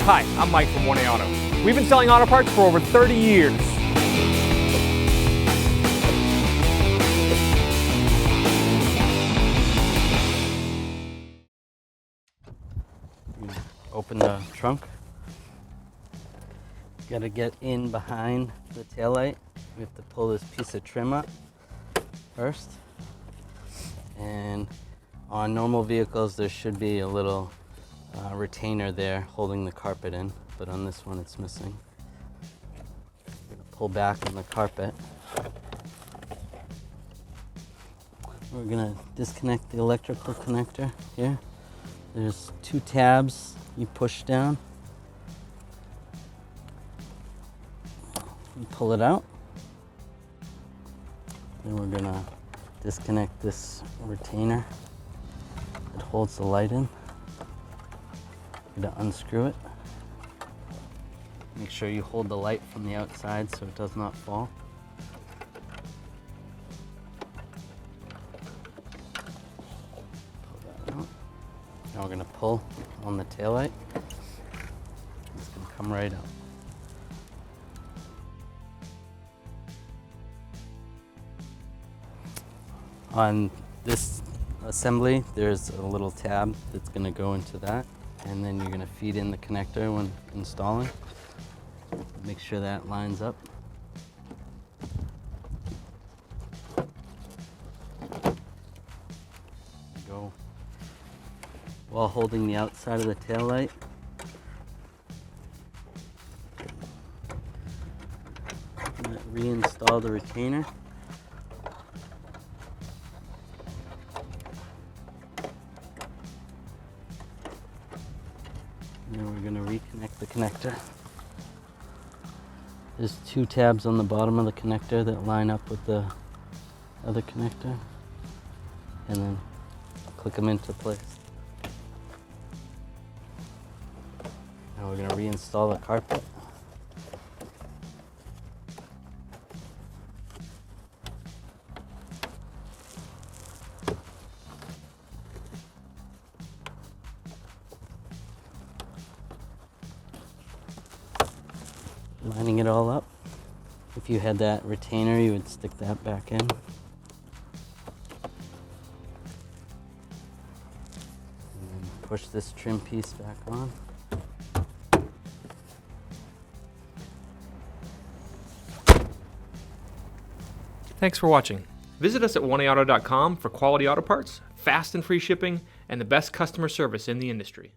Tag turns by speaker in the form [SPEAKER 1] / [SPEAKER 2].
[SPEAKER 1] Hi, I'm Mike from 1A Auto. We've been selling auto parts for over 30 years.
[SPEAKER 2] Open the trunk. Got to get in behind the taillight. We have to pull this piece of trim up first. And on normal vehicles, there should be a little retainer there holding the carpet in, but on this one it's missing. We're gonna pull back on the carpet. We're gonna disconnect the electrical connector here. There's two tabs you push down. You pull it out. Then we're gonna disconnect this retainer that holds the light in. We're gonna unscrew it. Make sure you hold the light from the outside so it does not fall. Pull that out. Now we're gonna pull on the taillight. It's gonna come right out. On this assembly, there's a little tab that's gonna go into that, and then you're gonna feed in the connector when installing. Make sure that lines up. Go while holding the outside of the taillight. Reinstall the retainer. And then we're going to reconnect the connector. There's two tabs on the bottom of the connector that line up with the other connector, and then click them into place. Now we're going to reinstall the carpet. Lining it all up. If you had that retainer, you would stick that back in. And then push this trim piece back on.
[SPEAKER 1] Thanks for watching. Visit us at 1AAuto.com for quality auto parts, fast and free shipping, and the best customer service in the industry.